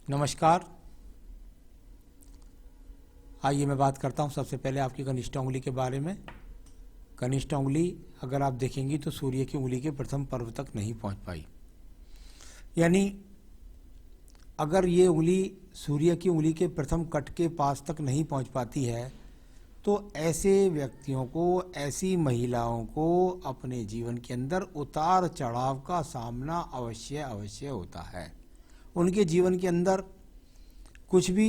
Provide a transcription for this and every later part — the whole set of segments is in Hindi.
नमस्कार। आइए मैं बात करता हूं सबसे पहले आपकी कनिष्ठ उंगली के बारे में। कनिष्ठ उंगली अगर आप देखेंगी तो सूर्य की उंगली के प्रथम पर्व तक नहीं पहुंच पाई, यानी अगर ये उंगली सूर्य की उंगली के प्रथम कट के पास तक नहीं पहुंच पाती है तो ऐसे व्यक्तियों को, ऐसी महिलाओं को अपने जीवन के अंदर उतार चढ़ाव का सामना अवश्य होता है। उनके जीवन के अंदर कुछ भी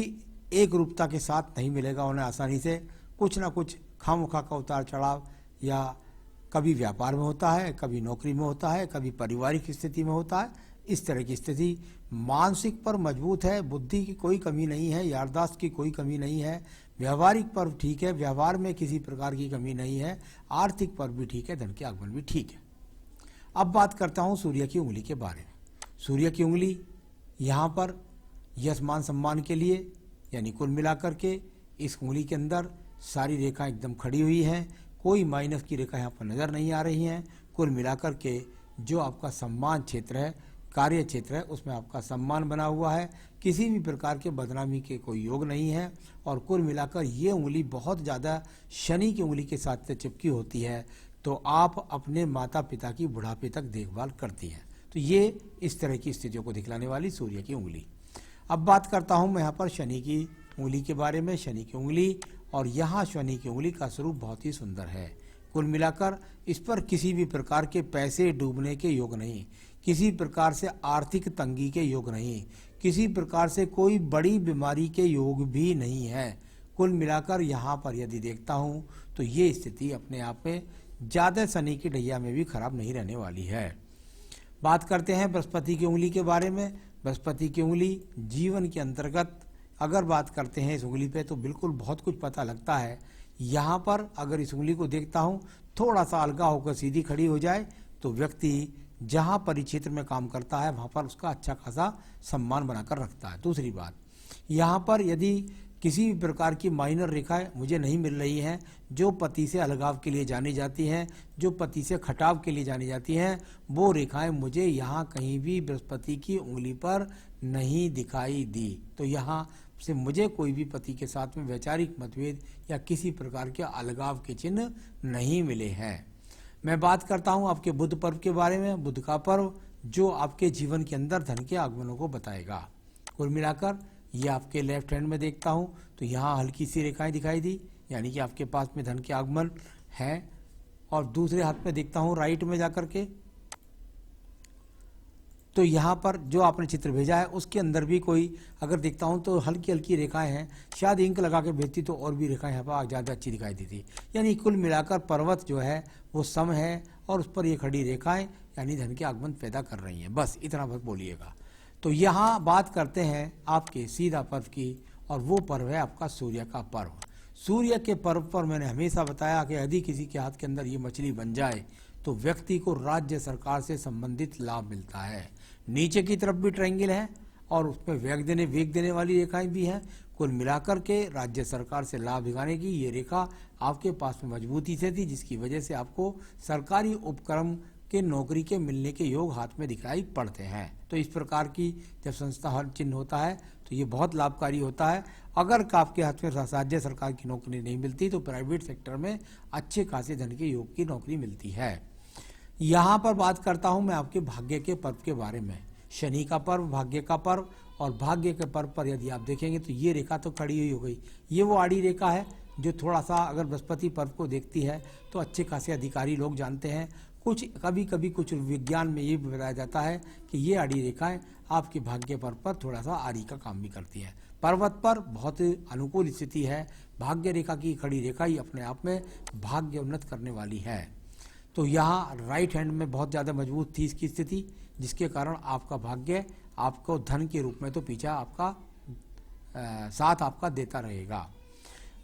एक रूपता के साथ नहीं मिलेगा उन्हें आसानी से। कुछ ना कुछ खामखा का उतार चढ़ाव, या कभी व्यापार में होता है, कभी नौकरी में होता है, कभी पारिवारिक स्थिति में होता है। इस तरह की स्थिति मानसिक पर मजबूत है, बुद्धि की कोई कमी नहीं है, याददाश्त की कोई कमी नहीं है, व्यवहारिक पर ठीक है, व्यवहार में किसी प्रकार की कमी नहीं है, आर्थिक पर भी ठीक है, धन के आगमन भी ठीक है। अब बात करता हूँ सूर्य की उंगली के बारे में। सूर्य की उंगली यहाँ पर यश मान सम्मान के लिए, यानी कुल मिलाकर के इस उंगली के अंदर सारी रेखा एकदम खड़ी हुई हैं, कोई माइनस की रेखा यहाँ पर नज़र नहीं आ रही हैं। कुल मिलाकर के जो आपका सम्मान क्षेत्र है, कार्य क्षेत्र है, उसमें आपका सम्मान बना हुआ है, किसी भी प्रकार के बदनामी के कोई योग नहीं है। और कुल मिलाकर ये उंगली बहुत ज़्यादा शनि की उंगली के साथ चिपकी होती है, तो आप अपने माता पिता की बुढ़ापे तक देखभाल करती हैं। तो ये इस तरह की स्थितियों को दिखलाने वाली सूर्य की उंगली। अब बात करता हूँ मैं यहाँ पर शनि की उंगली के बारे में। शनि की उंगली, और यहाँ शनि की उंगली का स्वरूप बहुत ही सुंदर है। कुल मिलाकर इस पर किसी भी प्रकार के पैसे डूबने के योग नहीं, किसी प्रकार से आर्थिक तंगी के योग नहीं, किसी प्रकार से कोई बड़ी बीमारी के योग भी नहीं है। कुल मिलाकर यहाँ पर यदि देखता हूँ तो ये स्थिति अपने आप में ज़्यादा शनि की ढैया में भी खराब नहीं रहने वाली है। बात करते हैं बृहस्पति की उंगली के बारे में। बृहस्पति की उंगली जीवन के अंतर्गत अगर बात करते हैं इस उंगली पे तो बिल्कुल बहुत कुछ पता लगता है। यहाँ पर अगर इस उंगली को देखता हूँ, थोड़ा सा अलगा होकर सीधी खड़ी हो जाए तो व्यक्ति जहाँ परिक्षेत्र में काम करता है वहाँ पर उसका अच्छा खासा सम्मान बनाकर रखता है। दूसरी बात, यहाँ पर यदि किसी भी प्रकार की माइनर रेखाएं मुझे नहीं मिल रही हैं, जो पति से अलगाव के लिए जानी जाती हैं, जो पति से खटाव के लिए जानी जाती हैं, वो रेखाएं मुझे यहाँ कहीं भी बृहस्पति की उंगली पर नहीं दिखाई दी। तो यहाँ से मुझे कोई भी पति के साथ में वैचारिक मतभेद या किसी प्रकार के अलगाव के चिन्ह नहीं मिले हैं। मैं बात करता हूँ आपके बुध पर्व के बारे में। बुध का पर्व जो आपके जीवन के अंदर धन के आगमनों को बताएगा। कुल मिलाकर ये आपके लेफ्ट हैंड में देखता हूँ तो यहाँ हल्की सी रेखाएं दिखाई दी, यानी कि आपके पास में धन के आगमन है। और दूसरे हाथ में देखता हूँ राइट में जाकर के, तो यहाँ पर जो आपने चित्र भेजा है उसके अंदर भी कोई अगर देखता हूँ तो हल्की हल्की रेखाएं हैं। शायद इंक लगा के भेजती तो और भी रेखाएं यहाँ पर ज़्यादा अच्छी दिखाई देती। यानी कुल मिलाकर पर्वत जो है वो सम है और उस पर ये खड़ी रेखाएं यानी धन के आगमन पैदा कर रही हैं। बस इतना बस बोलिएगा। तो यहाँ बात करते हैं आपके सीधा पर्व की, और वो पर्व है आपका सूर्य का पर्व। सूर्य के पर्व पर मैंने हमेशा बताया कि यदि किसी के हाथ के अंदर ये मछली बन जाए तो व्यक्ति को राज्य सरकार से संबंधित लाभ मिलता है। नीचे की तरफ भी ट्रायंगल है और उसमें वेग देने वाली रेखाएं भी हैं। कुल मिलाकर के राज्य सरकार से लाभ दिखाने की ये रेखा आपके पास में मजबूती से थी, जिसकी वजह से आपको सरकारी उपक्रम के नौकरी के मिलने के योग हाथ में दिखाई पड़ते हैं। तो इस प्रकार की जब संस्था हर चिन्ह होता है तो ये बहुत लाभकारी होता है। अगर आपके हाथ में राज्य सरकार की नौकरी नहीं मिलती तो प्राइवेट सेक्टर में अच्छे खासे धन के योग की नौकरी मिलती है। यहाँ पर बात करता हूँ मैं आपके भाग्य के पर्व के बारे में। शनि का पर्व, भाग्य का पर्व, और भाग्य के पर्व पर यदि आप देखेंगे तो ये रेखा तो खड़ी हुई हो गई। ये वो आड़ी रेखा है जो थोड़ा सा अगर बृहस्पति पर्व को देखती है तो अच्छे खासे अधिकारी लोग जानते हैं। कुछ कभी कभी कुछ विज्ञान में ये भी बताया जाता है कि ये आड़ी रेखाएं आपके भाग्य पर्व पर थोड़ा सा आड़ी का काम भी करती हैं। पर्वत पर बहुत अनुकूल स्थिति है। भाग्य रेखा की खड़ी रेखा ही अपने आप में भाग्य उन्नत करने वाली है। तो यहाँ राइट हैंड में बहुत ज़्यादा मजबूत थी इसकी स्थिति, जिसके कारण आपका भाग्य आपको धन के रूप में तो पीछा आपका साथ आपका देता रहेगा।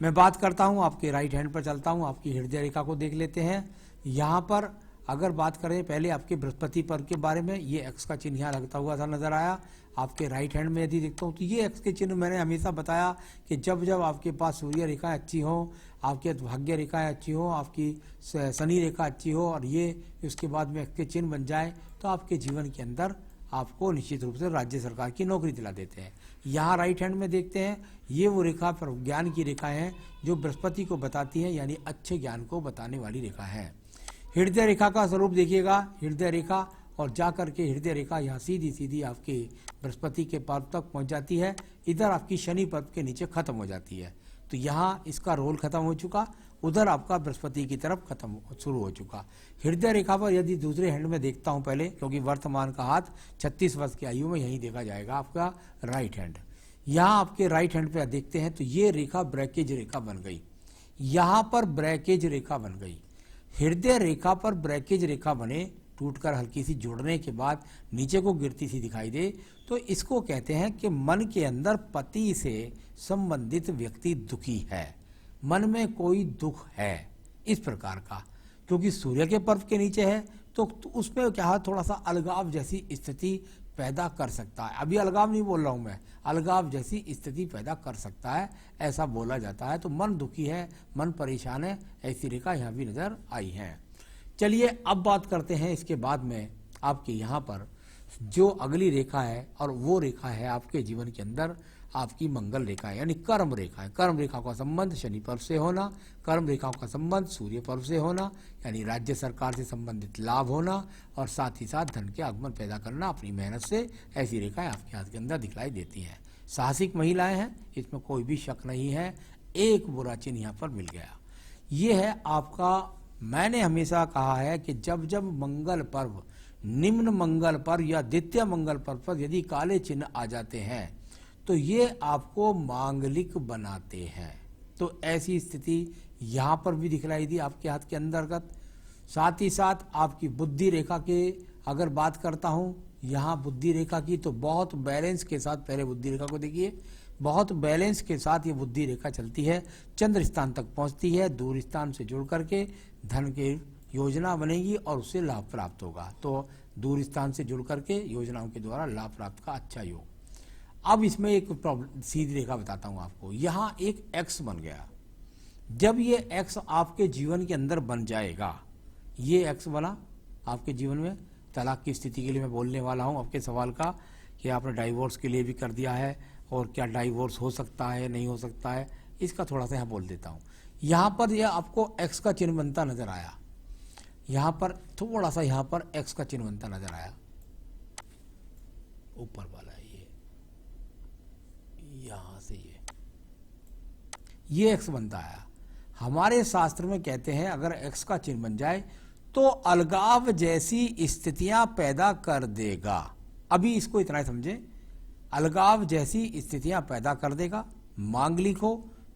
मैं बात करता हूँ आपके राइट हैंड पर चलता हूँ, आपकी हृदय रेखा को देख लेते हैं। यहाँ पर अगर बात करें पहले आपके बृहस्पति पर्व के बारे में, ये एक्स का चिन्ह यहाँ लगता हुआ सा नजर आया। आपके राइट हैंड में यदि देखता हूँ तो ये एक्स के चिन्ह मैंने हमेशा बताया कि जब जब आपके पास सूर्य रेखाएं अच्छी हों, आपके भाग्य रेखाएं अच्छी हों, आपकी शनि रेखा अच्छी हो और ये उसके बाद में एक्स के चिन्ह बन जाए तो आपके जीवन के अंदर आपको निश्चित रूप से राज्य सरकार की नौकरी दिला देते हैं। यहाँ राइट हैंड में देखते हैं, ये वो रेखा पर ज्ञान की रेखाएं हैं जो बृहस्पति को बताती हैं, यानी अच्छे ज्ञान को बताने वाली रेखा है। हृदय रेखा का स्वरूप देखिएगा, हृदय रेखा, और जा करके हृदय रेखा यहाँ सीधी सीधी आपके बृहस्पति के पर्व तक पहुँच जाती है, इधर आपकी शनि पर्व के नीचे खत्म हो जाती है। तो यहाँ इसका रोल खत्म हो चुका, उधर आपका बृहस्पति की तरफ खत्म शुरू हो चुका। हृदय रेखा पर यदि दूसरे हैंड में देखता हूँ पहले, क्योंकि वर्तमान का हाथ 36 वर्ष की आयु में यहीं देखा जाएगा आपका राइट हैंड। यहाँ आपके राइट हैंड पे देखते हैं तो ये रेखा ब्रैकेज रेखा बन गई, यहाँ पर ब्रैकेज रेखा बन गई। हृदय रेखा पर ब्रैकेज रेखा बने, टूटकर हल्की सी जुड़ने के बाद नीचे को गिरती सी दिखाई दे, तो इसको कहते हैं कि मन के अंदर पति से संबंधित व्यक्ति दुखी है, मन में कोई दुख है इस प्रकार का। क्योंकि सूर्य के पर्व के नीचे है तो उसमें क्या है, थोड़ा सा अलगाव जैसी स्थिति पैदा कर सकता है। अभी अलगाव नहीं बोल रहा हूं मैं, अलगाव जैसी स्थिति पैदा कर सकता है, ऐसा बोला जाता है। तो मन दुखी है, मन परेशान है, ऐसी रेखा यहाँ भी नजर आई है। चलिए अब बात करते हैं इसके बाद में आपके यहाँ पर जो अगली रेखा है, और वो रेखा है आपके जीवन के अंदर आपकी मंगल रेखा है, यानी कर्म रेखा है। कर्म रेखा का संबंध शनि पर्व से होना, कर्म रेखा का संबंध सूर्य पर्व से होना, यानी राज्य सरकार से संबंधित लाभ होना, और साथ ही साथ धन के आगमन पैदा करना अपनी मेहनत से, ऐसी रेखाएं आपके हाथ के अंदर दिखलाई देती हैं। साहसिक महिलाएं हैं, इसमें कोई भी शक नहीं है। एक बुरा चिन्ह यहाँ पर मिल गया, ये है आपका, मैंने हमेशा कहा है कि जब जब मंगल पर्व, निम्न मंगल पर्व या द्वितीय मंगल पर्व पर यदि काले चिन्ह आ जाते हैं तो ये आपको मांगलिक बनाते हैं। तो ऐसी स्थिति यहाँ पर भी दिखलाई दी आपके हाथ के अंतर्गत। साथ ही साथ आपकी बुद्धि रेखा के अगर बात करता हूँ, यहाँ बुद्धि रेखा की, तो बहुत बैलेंस के साथ, पहले बुद्धि रेखा को देखिए, बहुत बैलेंस के साथ ये बुद्धि रेखा चलती है, चंद्र स्थान तक पहुँचती है, दूर स्थान से जुड़ करके धन की योजना बनेगी और उससे लाभ प्राप्त होगा। तो दूर स्थान से जुड़ करके योजनाओं के द्वारा लाभ प्राप्त का अच्छा योग। अब इसमें एक प्रॉब्लम, सीधी रेखा बताता हूं आपको, यहाँ एक एक्स बन गया। जब ये एक्स आपके जीवन के अंदर बन जाएगा, ये एक्स बना आपके जीवन में, तलाक की स्थिति के लिए मैं बोलने वाला हूं आपके सवाल का, कि आपने डाइवोर्स के लिए भी कर दिया है, और क्या डाइवोर्स हो सकता है नहीं हो सकता है, इसका थोड़ा सा यहाँ बोल देता हूँ। यहाँ पर यह आपको एक्स का चिन्ह बनता नजर आया, यहाँ पर थोड़ा सा यहाँ पर एक्स का चिन्ह बनता नजर आया, ऊपर वाला है ये, यहाँ से ये एक्स बनता आया। हमारे शास्त्र में कहते हैं अगर एक्स का चिन्ह बन जाए तो अलगाव जैसी स्थितियां पैदा कर देगा। अभी इसको इतना ही समझे, अलगाव जैसी स्थितियां पैदा कर देगा। मांगलिक हो,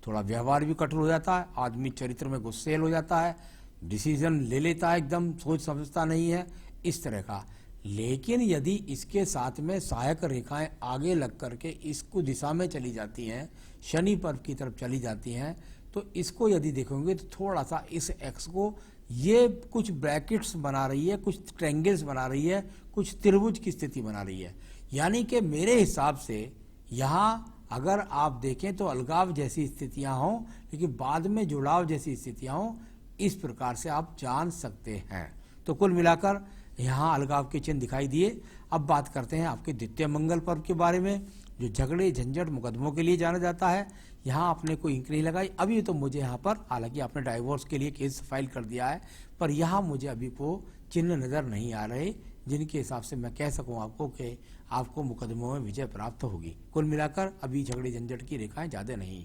थोड़ा व्यवहार भी कठोर हो जाता है, आदमी चरित्र में गुस्सेल हो जाता है, डिसीजन ले लेता है, एकदम सोच समझता नहीं है, इस तरह का। लेकिन यदि इसके साथ में सहायक रेखाएं आगे लग करके इसको दिशा में चली जाती हैं, शनि पर्व की तरफ चली जाती हैं, तो इसको यदि देखोगे तो थोड़ा सा इस एक्स को ये कुछ ब्रैकेट्स बना रही है, कुछ ट्रायंगल्स बना रही है, कुछ त्रिभुज की स्थिति बना रही है। यानी कि मेरे हिसाब से यहाँ अगर आप देखें तो अलगाव जैसी स्थितियां हों, लेकिन बाद में जुड़ाव जैसी स्थितियां हों, इस प्रकार से आप जान सकते हैं। तो कुल मिलाकर यहाँ अलगाव के चिन्ह दिखाई दिए। अब बात करते हैं आपके द्वितीय मंगल पर्व के बारे में, जो झगड़े झंझट मुकदमों के लिए जाना जाता है। यहाँ आपने कोई इंक नहीं लगाई अभी, तो मुझे यहाँ पर, हालांकि आपने डाइवोर्स के लिए केस फाइल कर दिया है, पर यहाँ मुझे अभी को चिन्ह नज़र नहीं आ रहे जिनके हिसाब से मैं कह सकूँ आपको कि आपको मुकदमों में विजय प्राप्त होगी। कुल मिलाकर अभी झगड़े झंझट की रेखाएं ज़्यादा नहीं।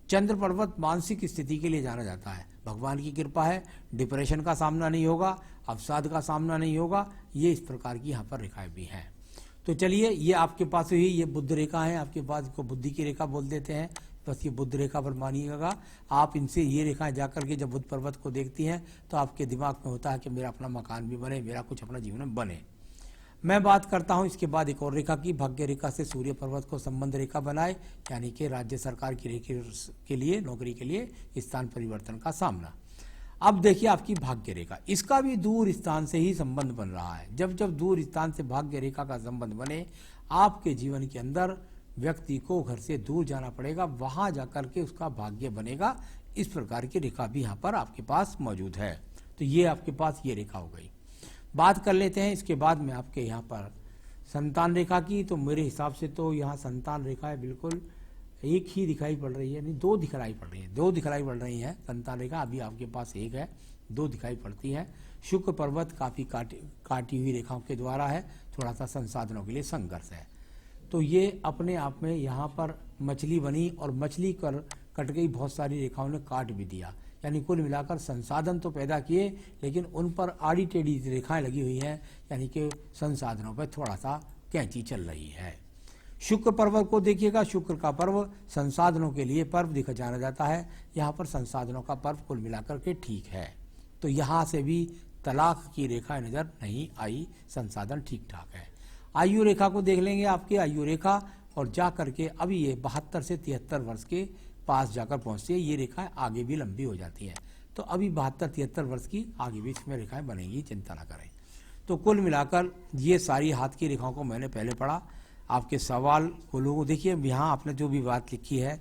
चंद्र पर्वत मानसिक स्थिति के लिए जाना जाता है, भगवान की कृपा है, डिप्रेशन का सामना नहीं होगा, अवसाद का सामना नहीं होगा, ये इस प्रकार की यहाँ पर रेखाएं भी हैं। तो चलिए, ये आपके पास हुई, ये बुद्ध रेखा है आपके पास, इसको बुद्धि की रेखा बोल देते हैं, बस ये बुद्ध रेखा पर मानिएगा आप। इनसे ये रेखाएं जाकर के जब बुद्ध पर्वत को देखती हैं तो आपके दिमाग में होता है कि मेरा अपना मकान भी बने, मेरा कुछ अपना जीवन में बने। मैं बात करता हूं इसके बाद एक और रेखा की, भाग्य रेखा से सूर्य पर्वत को संबंध रेखा बनाए, यानी कि राज्य सरकार की रेखा के लिए, नौकरी के लिए स्थान परिवर्तन का सामना। अब देखिए आपकी भाग्य रेखा, इसका भी दूर स्थान से ही संबंध बन रहा है। जब जब दूर स्थान से भाग्य रेखा का संबंध बने, आपके जीवन के अंदर व्यक्ति को घर से दूर जाना पड़ेगा, वहां जाकर के उसका भाग्य बनेगा। इस प्रकार की रेखा भी यहाँ पर आपके पास मौजूद है। तो ये आपके पास ये रेखा हो गई। बात कर लेते हैं इसके बाद में आपके यहाँ पर संतान रेखा की, तो मेरे हिसाब से तो यहाँ संतान रेखा है बिल्कुल एक ही दिखाई पड़ रही है, नहीं दो दिखाई पड़ रही है, दो दिखाई पड़ रही है संतान रेखा। अभी आपके पास एक है, दो दिखाई पड़ती है। शुक्र पर्वत काफ़ी काटी हुई रेखाओं के द्वारा है, थोड़ा सा संसाधनों के लिए संघर्ष है। तो ये अपने आप में यहाँ पर मछली बनी और मछली कट गई, बहुत सारी रेखाओं ने काट भी दिया। यानी कुल मिलाकर संसाधन तो पैदा किए, लेकिन उन पर आड़ी टेढ़ी रेखाएं लगी हुई हैं, यानी कि संसाधनों पर थोड़ा सा कैंची चल रही है। शुक्र पर्व को देखिएगा, शुक्र का पर्व संसाधनों के लिए पर्व दिखा जाना जाता है। यहाँ पर संसाधनों का पर्व कुल मिलाकर के ठीक है। तो यहाँ से भी तलाक की रेखा नजर नहीं आई, संसाधन ठीक ठाक है। आयु रेखा को देख लेंगे, आपकी आयु रेखा, और जा करके अभी ये 72 से 73 वर्ष के पास जाकर पहुंचती है। ये रेखाएं आगे भी लंबी हो जाती हैं, तो अभी 72-73 वर्ष की आगे भी इसमें रेखाएं बनेंगी, चिंता ना करें। तो कुल मिलाकर ये सारी हाथ की रेखाओं को मैंने पहले पढ़ा। आपके सवाल को लोगों देखिए, यहाँ आपने जो भी बात लिखी है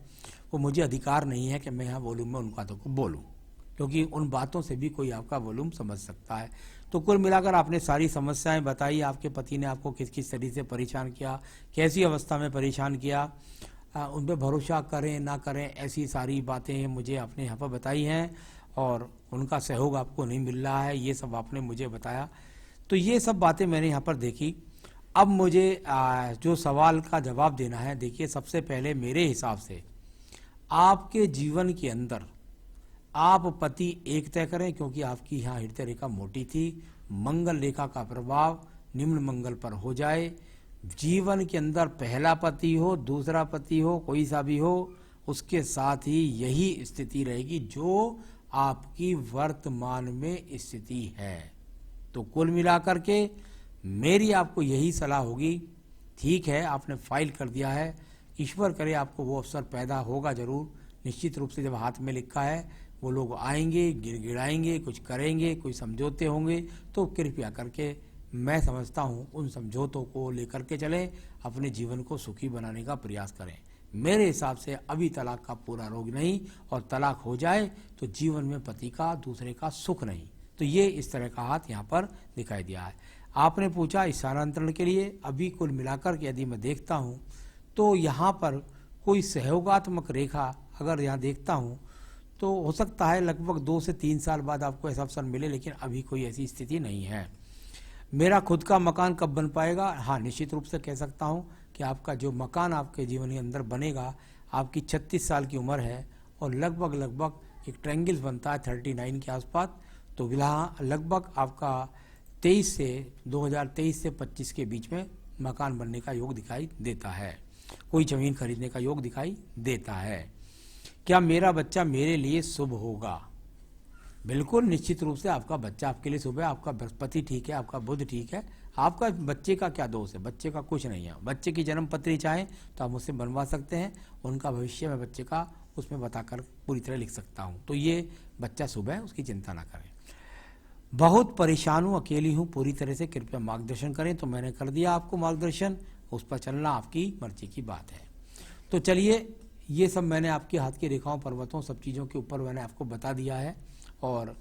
वो मुझे अधिकार नहीं है कि मैं यहाँ वॉल्यूम में उन बातों को बोलूँ, क्योंकि उन बातों से भी कोई आपका वॉल्यूम समझ सकता है। तो कुल मिलाकर आपने सारी समस्याएं बताई, आपके पति ने आपको किस किस तरीके से परेशान किया, कैसी अवस्था में परेशान किया, उन पर भरोसा करें ना करें, ऐसी सारी बातें मुझे आपने यहाँ पर बताई हैं, और उनका सहयोग आपको नहीं मिल रहा है, ये सब आपने मुझे बताया। तो ये सब बातें मैंने यहाँ पर देखी। अब मुझे जो सवाल का जवाब देना है, देखिए सबसे पहले मेरे हिसाब से आपके जीवन के अंदर आप पति एक तय करें, क्योंकि आपकी यहाँ हृदय रेखा मोटी थी। मंगल रेखा का प्रभाव निम्न मंगल पर हो जाए। जीवन के अंदर पहला पति हो, दूसरा पति हो, कोई सा भी हो, उसके साथ ही यही स्थिति रहेगी जो आपकी वर्तमान में स्थिति है। तो कुल मिलाकर के मेरी आपको यही सलाह होगी। ठीक है, आपने फाइल कर दिया है, ईश्वर करे आपको वो अवसर पैदा होगा जरूर, निश्चित रूप से। जब हाथ में लिखा है वो लोग आएंगे, गिड़गिड़ाएंगे, कुछ करेंगे, कोई समझौते होंगे, तो कृपया करके मैं समझता हूँ उन समझौतों को लेकर के चलें, अपने जीवन को सुखी बनाने का प्रयास करें। मेरे हिसाब से अभी तलाक का पूरा रोग नहीं, और तलाक हो जाए तो जीवन में पति का दूसरे का सुख नहीं। तो ये इस तरह का हाथ यहाँ पर दिखाई दिया है। आपने पूछा स्थानांतरण के लिए, अभी कुल मिलाकर के यदि मैं देखता हूँ तो यहाँ पर कोई सहयोगात्मक रेखा अगर यहाँ देखता हूँ तो हो सकता है लगभग 2 से 3 साल बाद आपको ऐसा अवसर मिले, लेकिन अभी कोई ऐसी स्थिति नहीं है। मेरा खुद का मकान कब बन पाएगा? हाँ, निश्चित रूप से कह सकता हूँ कि आपका जो मकान आपके जीवन के अंदर बनेगा, आपकी 36 साल की उम्र है और लगभग एक ट्रायंगल बनता है 39 के आसपास, तो लगभग आपका 2023 से 25 के बीच में मकान बनने का योग दिखाई देता है, कोई जमीन खरीदने का योग दिखाई देता है। क्या मेरा बच्चा मेरे लिए शुभ होगा? बिल्कुल निश्चित रूप से आपका बच्चा आपके लिए शुभ है। आपका बृहस्पति ठीक है, आपका बुध ठीक है, आपका बच्चे का क्या दोष है? बच्चे का कुछ नहीं है। बच्चे की जन्म पत्री चाहें तो आप मुझसे बनवा सकते हैं, उनका भविष्य में बच्चे का उसमें बताकर पूरी तरह लिख सकता हूँ। तो ये बच्चा शुभ है, उसकी चिंता ना करें। बहुत परेशान हूँ, अकेली हूँ पूरी तरह से, कृपया मार्गदर्शन करें। तो मैंने कर दिया आपको मार्गदर्शन, उस पर चलना आपकी मर्जी की बात है। तो चलिए, ये सब मैंने आपके हाथ की रेखाओं, पर्वतों, सब चीज़ों के ऊपर मैंने आपको बता दिया है, और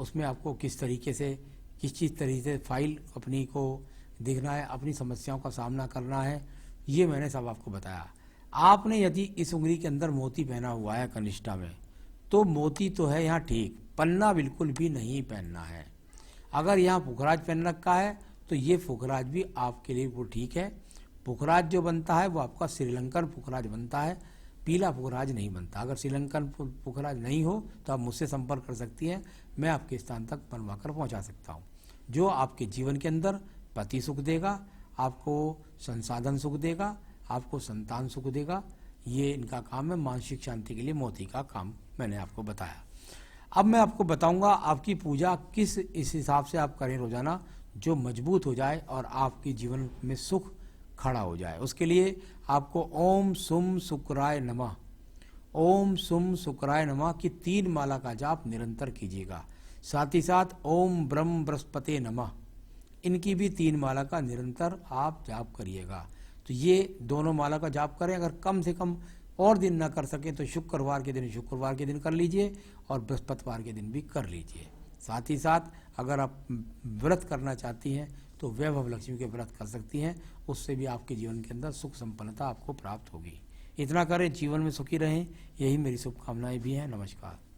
उसमें आपको किस तरीके से किस तरीके से फाइल अपनी को देखना है, अपनी समस्याओं का सामना करना है, ये मैंने सब आपको बताया। आपने यदि इस उंगली के अंदर मोती पहना हुआ है कनिष्ठा में, तो मोती तो है यहाँ ठीक, पन्ना बिल्कुल भी नहीं पहनना है। अगर यहाँ पुखराज पहन रखा है तो ये पुखराज भी आपके लिए वो ठीक है। पुखराज जो बनता है वो आपका श्रीलंकन पुखराज बनता है, पीला पुखराज नहीं बनता। अगर श्रीलंकन पुखराज नहीं हो तो आप मुझसे संपर्क कर सकती हैं, मैं आपके स्थान तक बनवा कर पहुँचा सकता हूँ, जो आपके जीवन के अंदर पति सुख देगा, आपको संसाधन सुख देगा, आपको संतान सुख देगा। ये इनका काम है। मानसिक शांति के लिए मोती का काम मैंने आपको बताया। अब मैं आपको बताऊंगा आपकी पूजा किस इस हिसाब से आप करें रोजाना, जो मजबूत हो जाए और आपके जीवन में सुख खड़ा हो जाए। उसके लिए आपको ओम सुम शुक्राय नमः, ओम सुम शुक्राय नमः की 3 माला का जाप निरंतर कीजिएगा। साथ ही साथ ओम ब्रह्म बृहस्पते नमः, इनकी भी 3 माला का निरंतर आप जाप करिएगा। तो ये दोनों माला का जाप करें। अगर कम से कम और दिन ना कर सके तो शुक्रवार के दिन कर लीजिए, और बृहस्पतिवार के दिन भी कर लीजिए। साथ ही साथ अगर आप व्रत करना चाहती हैं तो वैभव लक्ष्मी के व्रत कर सकती हैं, उससे भी आपके जीवन के अंदर सुख संपन्नता आपको प्राप्त होगी। इतना करें, जीवन में सुखी रहें, यही मेरी शुभकामनाएं भी हैं। नमस्कार।